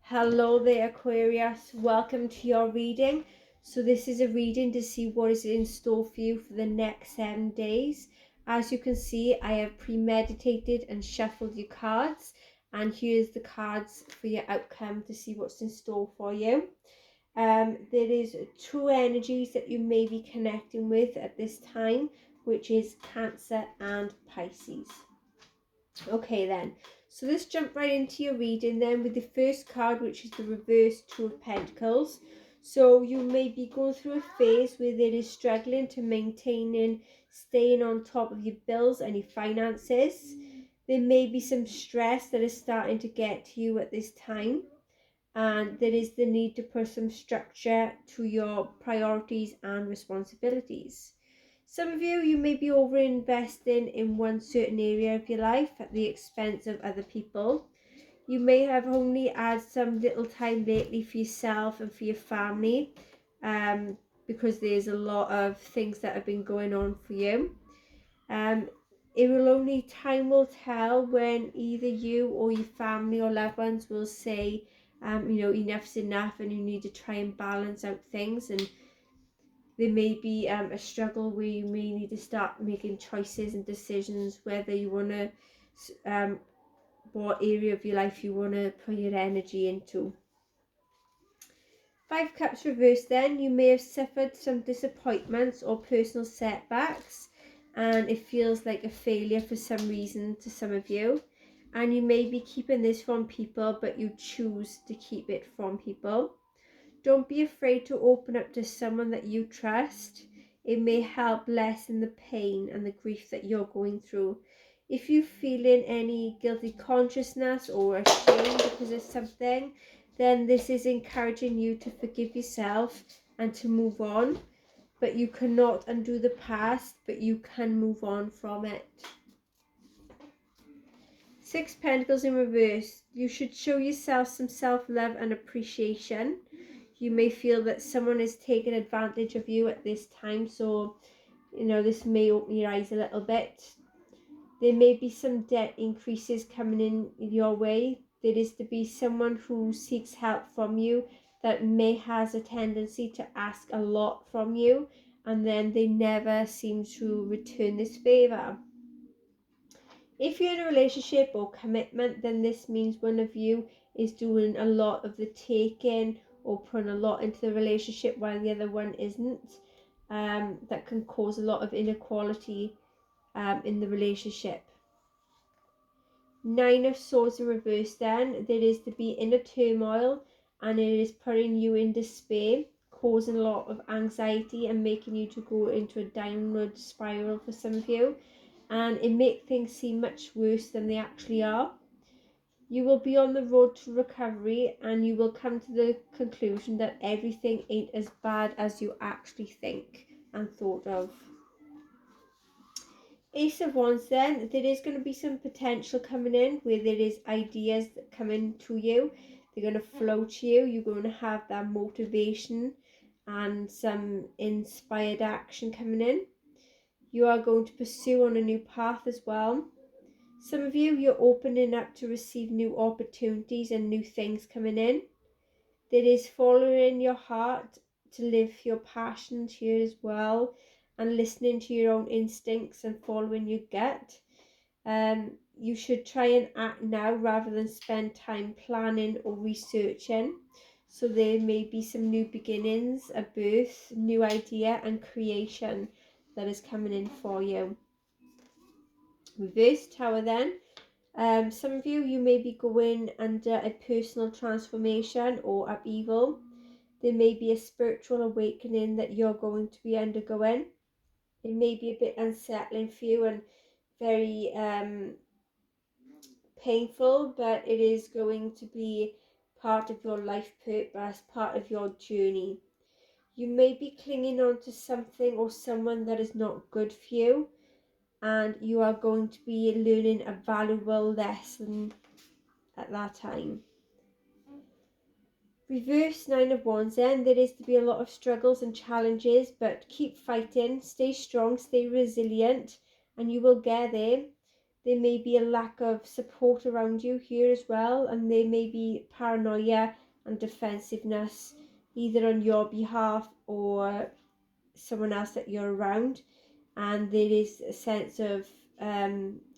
Hello there, Aquarius. Welcome to your reading. So this is a reading to see what is in store for you for the next 7 days. As you can see, I have premeditated and shuffled your cards. And here's the cards for your outcome to see what's in store for you. There is two energies that you may be connecting with at this time, which is Cancer and Pisces. Okay then, so let's jump right into your reading then with the first card, which is the reverse Two of Pentacles. So you may be going through a phase where there is struggling to maintaining, staying on top of your bills and your finances. There may be some stress that is starting to get to you at this time, and there is the need to put some structure to your priorities and responsibilities. Some of you may be over-investing in one certain area of your life at the expense of other people. You may have only had some little time lately for yourself and for your family, because there's a lot of things that have been going on for you. Time will tell when either you or your family or loved ones will say, enough's enough and you need to try and balance out things. And there may be a struggle where you may need to start making choices and decisions whether you want to, what area of your life you want to put your energy into. Five Cups reversed then, you may have suffered some disappointments or personal setbacks, and it feels like a failure for some reason to some of you. And you may be keeping this from people, but you choose to keep it from people. Don't be afraid to open up to someone that you trust. It may help lessen the pain and the grief that you're going through. If you're feeling any guilty consciousness or ashamed because of something, then this is encouraging you to forgive yourself and to move on. But you cannot undo the past, but you can move on from it. Six Pentacles in reverse. You should show yourself some self-love and appreciation. You may feel that someone is taking advantage of you at this time, so this may open your eyes a little bit. There may be some debt increases coming in your way. There is to be someone who seeks help from you that may has a tendency to ask a lot from you, and then they never seem to return this favor. If you're in a relationship or commitment, then this means one of you is doing a lot of the taking or putting a lot into the relationship while the other one isn't. That can cause a lot of inequality in the relationship. Nine of Swords in reverse then, there is to be inner turmoil, and it is putting you in despair, causing a lot of anxiety and making you to go into a downward spiral for some of you, and it makes things seem much worse than they actually are. You will be on the road to recovery, and you will come to the conclusion that everything ain't as bad as you actually think and thought of. Ace of Wands then, there is going to be some potential coming in where there is ideas that come into you. They're going to flow to you. You're going to have that motivation and some inspired action coming in. You are going to pursue on a new path as well. Some of you, you're opening up to receive new opportunities and new things coming in. There is following your heart to live your passions here as well, and listening to your own instincts and following your gut. You should try and act now rather than spend time planning or researching. So there may be some new beginnings, a birth, new idea and creation that is coming in for you. Reverse Tower then. Some of you may be going under a personal transformation or upheaval. There may be a spiritual awakening that you're going to be undergoing. It may be a bit unsettling for you and very painful, but it is going to be part of your life purpose, part of your journey. You may be clinging on to something or someone that is not good for you, and you are going to be learning a valuable lesson at that time. Reverse Nine of Wands then, there is to be a lot of struggles and challenges, but keep fighting, stay strong, stay resilient, and you will get there. There may be a lack of support around you here as well, and there may be paranoia and defensiveness either on your behalf or someone else that you're around, and there is a sense of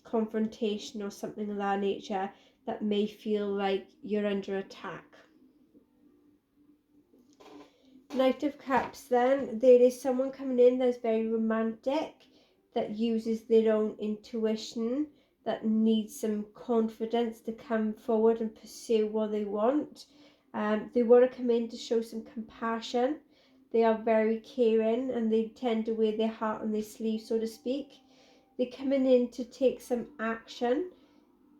confrontation or something of that nature that may feel like you're under attack. Knight of Cups, then there is someone coming in that's very romantic, that uses their own intuition, that needs some confidence to come forward and pursue what they want. They want to come in to show some compassion. They are very caring and they tend to wear their heart on their sleeve, so to speak. They're coming in to take some action.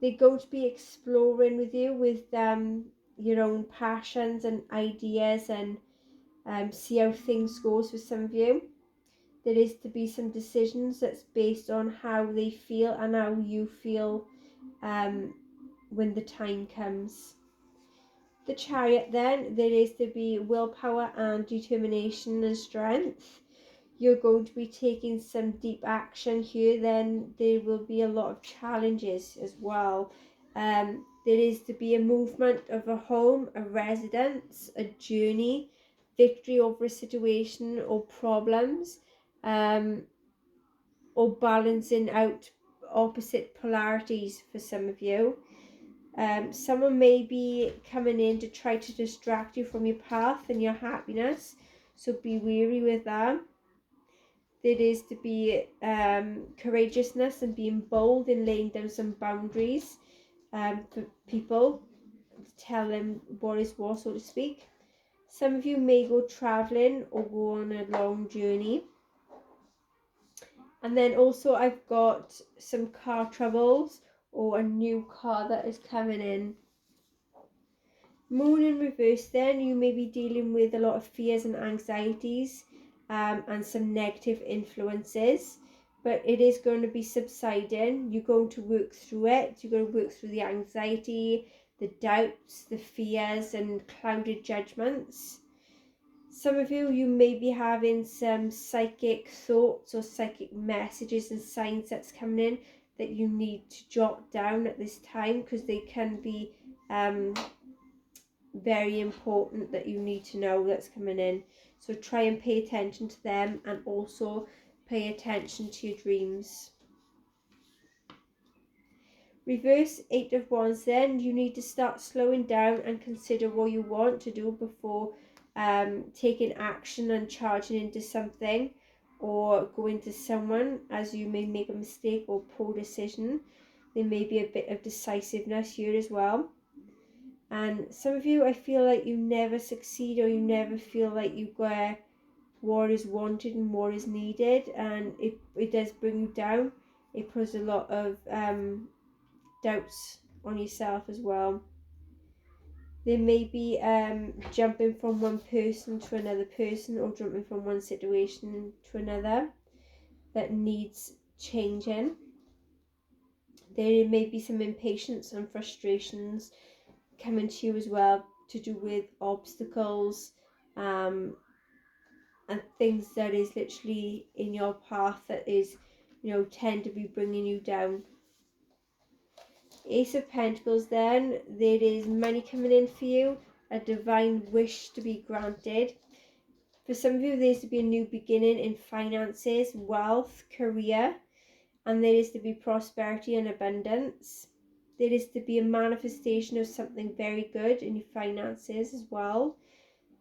They're going to be exploring with you with your own passions and ideas, and see how things goes for some of you. There is to be some decisions that's based on how they feel and how you feel when the time comes. The Chariot, then, there is to be willpower and determination and strength. You're going to be taking some deep action here. Then there will be a lot of challenges as well. There is to be a movement of a home, a residence, a journey, victory over a situation or problems, or balancing out opposite polarities for some of you. Someone may be coming in to try to distract you from your path and your happiness, so be wary with that. There is to be courageousness and being bold in laying down some boundaries for people, to tell them what is what, so to speak. Some of you may go traveling or go on a long journey. And then also I've got some car troubles or a new car that is coming in. Moon in reverse, then you may be dealing with a lot of fears and anxieties and some negative influences, but it is going to be subsiding. You're going to work through it. You're going to work through the anxiety, the doubts, the fears and clouded judgments. Some of you may be having some psychic thoughts or psychic messages and signs that's coming in that you need to jot down at this time, because they can be very important that you need to know that's coming in. So try and pay attention to them, and also pay attention to your dreams. Reverse 8 of Wands, then you need to start slowing down and consider what you want to do before taking action and charging into something or going to someone, as you may make a mistake or poor decision. There may be a bit of decisiveness here as well. And some of you, I feel like you never succeed, or you never feel like you get what is wanted and what is needed, and it does bring you down. It puts a lot of doubts on yourself as well. There may be jumping from one person to another person, or jumping from one situation to another that needs changing. There may be some impatience and frustrations coming to you as well, to do with obstacles and things that is literally in your path that is, tend to be bringing you down. Ace of Pentacles, then there is money coming in for you, a divine wish to be granted. For some of you, there's to be a new beginning in finances, wealth, career, and there is to be prosperity and abundance. There is to be a manifestation of something very good in your finances as well.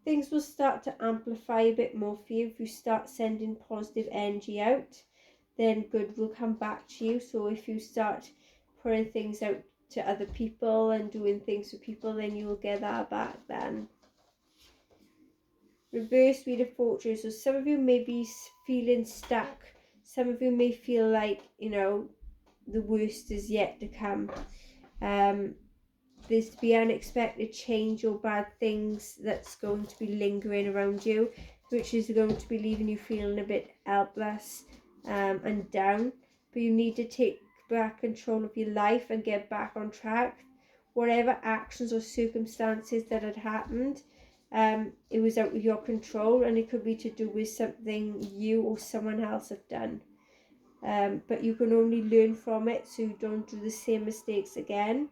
Things will start to amplify a bit more for you. If you start sending positive energy out, then good will come back to you. So if you start putting things out to other people and doing things for people, then you will get that back then. Reverse Wheel of Fortune. So some of you may be feeling stuck. Some of you may feel like, the worst is yet to come. There's to be unexpected change or bad things that's going to be lingering around you, which is going to be leaving you feeling a bit helpless and down. But you need to take back control of your life and get back on track. Whatever actions or circumstances that had happened, it was out of your control, and it could be to do with something you or someone else have done. but you can only learn from it so you don't do the same mistakes again.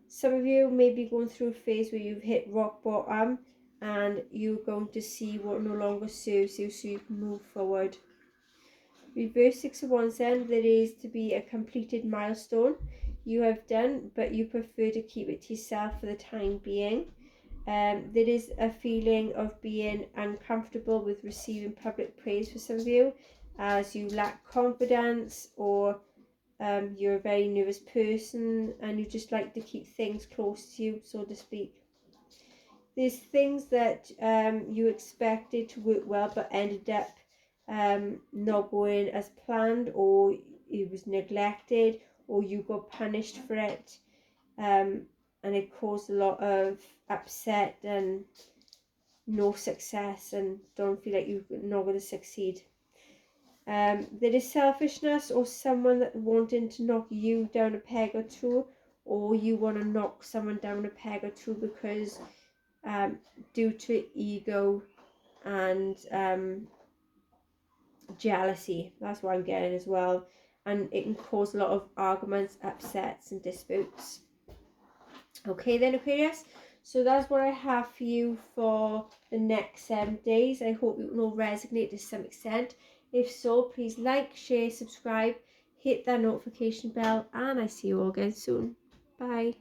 Some of you may be going through a phase where you've hit rock bottom and you're going to see what no longer serves you so you can move forward. Reverse Six of Wands, then there is to be a completed milestone you have done, but you prefer to keep it to yourself for the time being. There is a feeling of being uncomfortable with receiving public praise for some of you, as you lack confidence, or you're a very nervous person and you just like to keep things close to you, so to speak. There's things that you expected to work well but ended up not going as planned, or it was neglected, or you got punished for it, and it caused a lot of upset and no success, and don't feel like you're not going to succeed. There is selfishness, or someone that wanting to knock you down a peg or two, or you want to knock someone down a peg or two because due to ego and jealousy. That's what I'm getting as well, and it can cause a lot of arguments, upsets and disputes. Okay then, Aquarius, so that's what I have for you for the next 7 days. I hope it will all resonate to some extent. If so, please like, share, subscribe, hit that notification bell, and I see you all again soon. Bye.